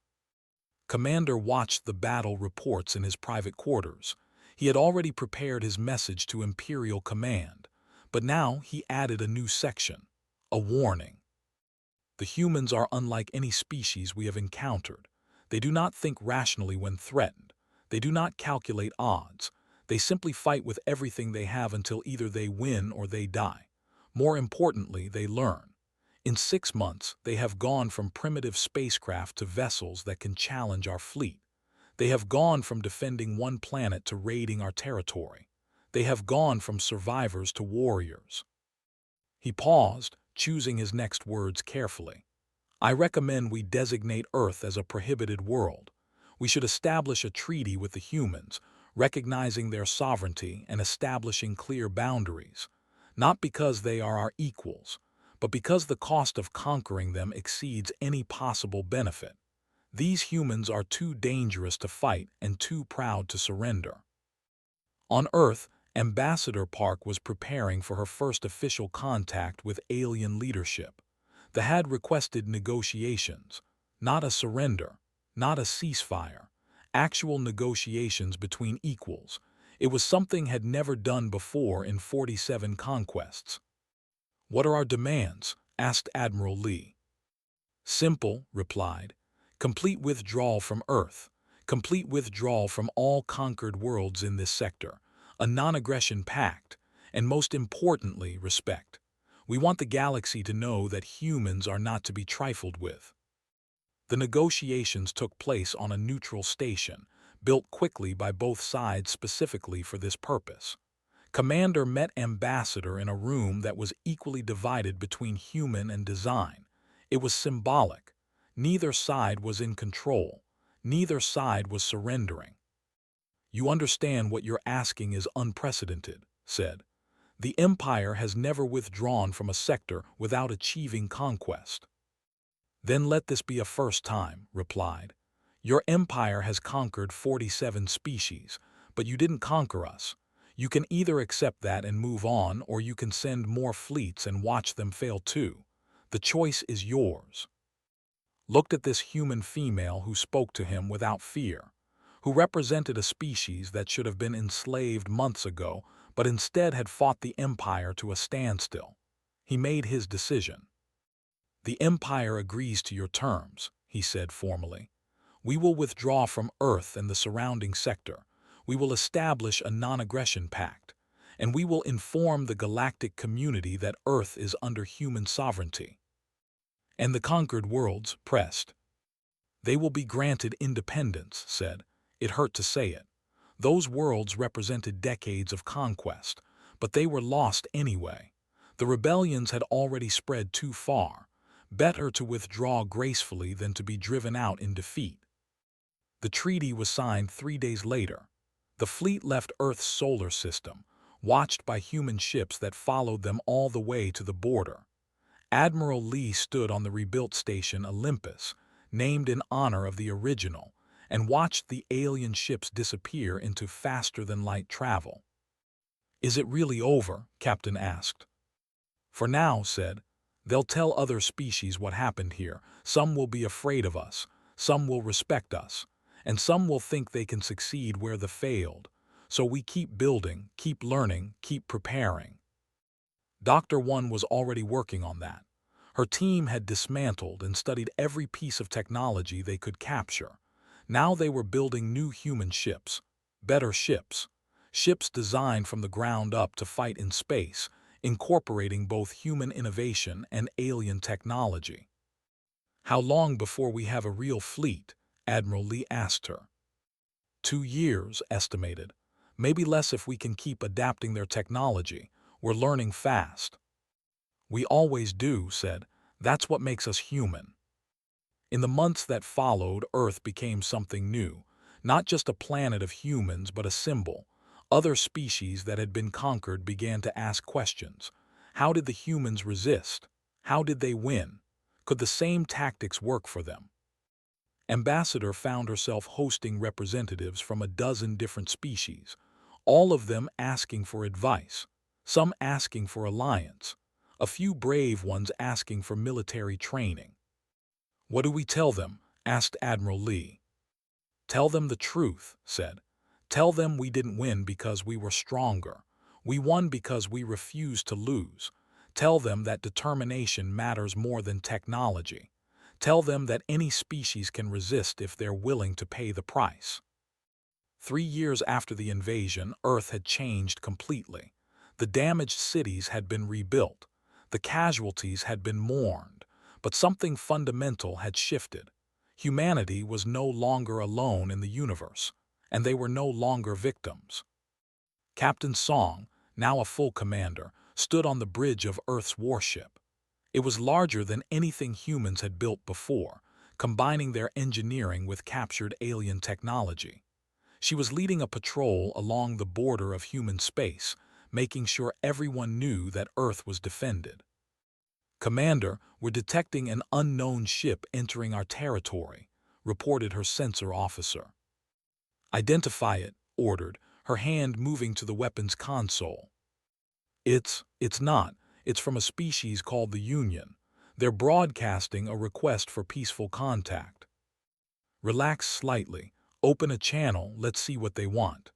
Commander watched the battle reports in his private quarters. He had already prepared his message to Imperial Command, but now he added a new section, a warning. "The humans are unlike any species we have encountered. They do not think rationally when threatened. They do not calculate odds. They simply fight with everything they have until either they win or they die. More importantly, they learn. In 6 months, they have gone from primitive spacecraft to vessels that can challenge our fleet. They have gone from defending one planet to raiding our territory. They have gone from survivors to warriors." He paused, choosing his next words carefully. "I recommend we designate Earth as a prohibited world. We should establish a treaty with the humans, recognizing their sovereignty and establishing clear boundaries. not because they are our equals, but because the cost of conquering them exceeds any possible benefit. These humans are too dangerous to fight and too proud to surrender. On Earth, Ambassador Park was preparing for her first official contact with alien leadership. The had requested negotiations, not a surrender, not a ceasefire, actual negotiations between equals. It was something had never done before in 47 conquests. "What are our demands?" asked Admiral Lee. "Simple," replied. "Complete withdrawal from Earth, complete withdrawal from all conquered worlds in this sector, a non-aggression pact, and most importantly, respect. We want the galaxy to know that humans are not to be trifled with." The negotiations took place on a neutral station, built quickly by both sides specifically for this purpose. Commander met Ambassador in a room that was equally divided between human and design. It was symbolic. Neither side was in control. Neither side was surrendering. "You understand what you're asking is unprecedented," said. "The Empire has never withdrawn from a sector without achieving conquest." "Then let this be a first time," replied. "Your Empire has conquered 47 species, but you didn't conquer us. You can either accept that and move on, or you can send more fleets and watch them fail too. The choice is yours." Looked at this human female who spoke to him without fear, who represented a species that should have been enslaved months ago, but instead had fought the Empire to a standstill. He made his decision. "The Empire agrees to your terms," he said formally. "We will withdraw from Earth and the surrounding sector. We will establish a non-aggression pact, and we will inform the galactic community that Earth is under human sovereignty." "And the conquered worlds," pressed. "They will be granted independence," said. It hurt to say it. Those worlds represented decades of conquest, but they were lost anyway. The rebellions had already spread too far. Better to withdraw gracefully than to be driven out in defeat. The treaty was signed 3 days later. The fleet left Earth's solar system, watched by human ships that followed them all the way to the border. Admiral Lee stood on the rebuilt station Olympus, named in honor of the original, and watched the alien ships disappear into faster-than-light travel. "Is it really over?" Captain asked. "For now," said. "They'll tell other species what happened here. Some will be afraid of us, some will respect us, and some will think they can succeed where they failed. So we keep building, keep learning, keep preparing." Dr. One was already working on that. Her team had dismantled and studied every piece of technology they could capture. Now they were building new human ships, better ships, ships designed from the ground up to fight in space, incorporating both human innovation and alien technology. "How long before we have a real fleet?" Admiral Lee asked her. 2 years, estimated. Maybe less if we can keep adapting their technology. We're learning fast." "We always do," said. "That's what makes us human." In the months that followed, Earth became something new. Not just a planet of humans, but a symbol. Other species that had been conquered began to ask questions. How did the humans resist? How did they win? Could the same tactics work for them? Ambassador found herself hosting representatives from a dozen different species, all of them asking for advice, some asking for alliance, a few brave ones asking for military training. "What do we tell them?" asked Admiral Lee. "Tell them the truth," said. "Tell them we didn't win because we were stronger. We won because we refused to lose. Tell them that determination matters more than technology. Tell them that any species can resist if they're willing to pay the price." 3 years after the invasion, Earth had changed completely. The damaged cities had been rebuilt. The casualties had been mourned. But something fundamental had shifted. Humanity was no longer alone in the universe, and they were no longer victims. Captain Song, now a full commander, stood on the bridge of Earth's warship. It was larger than anything humans had built before, combining their engineering with captured alien technology. She was leading a patrol along the border of human space, making sure everyone knew that Earth was defended. "Commander, we're detecting an unknown ship entering our territory," reported her sensor officer. "Identify it," ordered, her hand moving to the weapons console. It's not. It's from a species called the Union. They're broadcasting a request for peaceful contact." "Relax slightly. Open a channel, let's see what they want."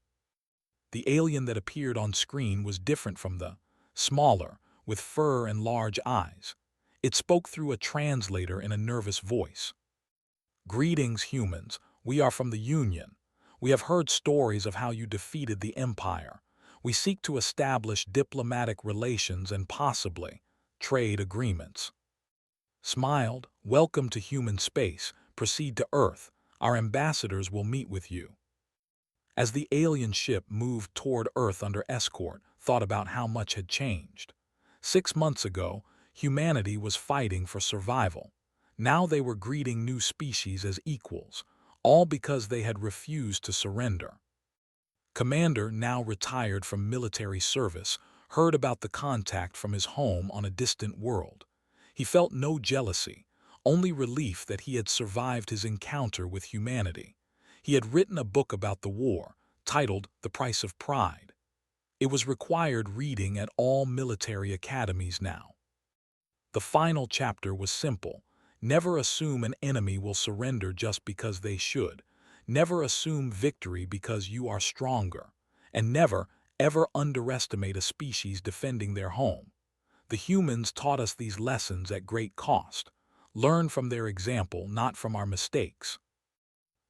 The alien that appeared on screen was different from the smaller, with fur and large eyes. It spoke through a translator in a nervous voice. "Greetings, humans. We are from the Union. We have heard stories of how you defeated the Empire. We seek to establish diplomatic relations and possibly trade agreements." Smiled, "Welcome to human space. Proceed to Earth. Our ambassadors will meet with you." As the alien ship moved toward Earth under escort, thought about how much had changed. 6 months ago, humanity was fighting for survival. Now they were greeting new species as equals, all because they had refused to surrender. Commander, now retired from military service, heard about the contact from his home on a distant world. He felt no jealousy, only relief that he had survived his encounter with humanity. He had written a book about the war, titled The Price of Pride. It was required reading at all military academies now. The final chapter was simple. Never assume an enemy will surrender just because they should. Never assume victory because you are stronger. And never, ever underestimate a species defending their home. The humans taught us these lessons at great cost. Learn from their example, not from our mistakes.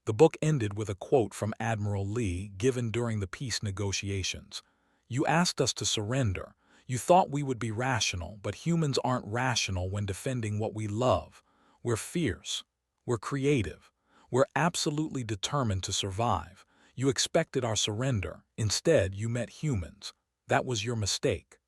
The book ended with a quote from Admiral Lee given during the peace negotiations. "You asked us to surrender. You thought we would be rational, but humans aren't rational when defending what we love. We're fierce. We're creative. We're absolutely determined to survive. You expected our surrender. Instead, you met humans. That was your mistake."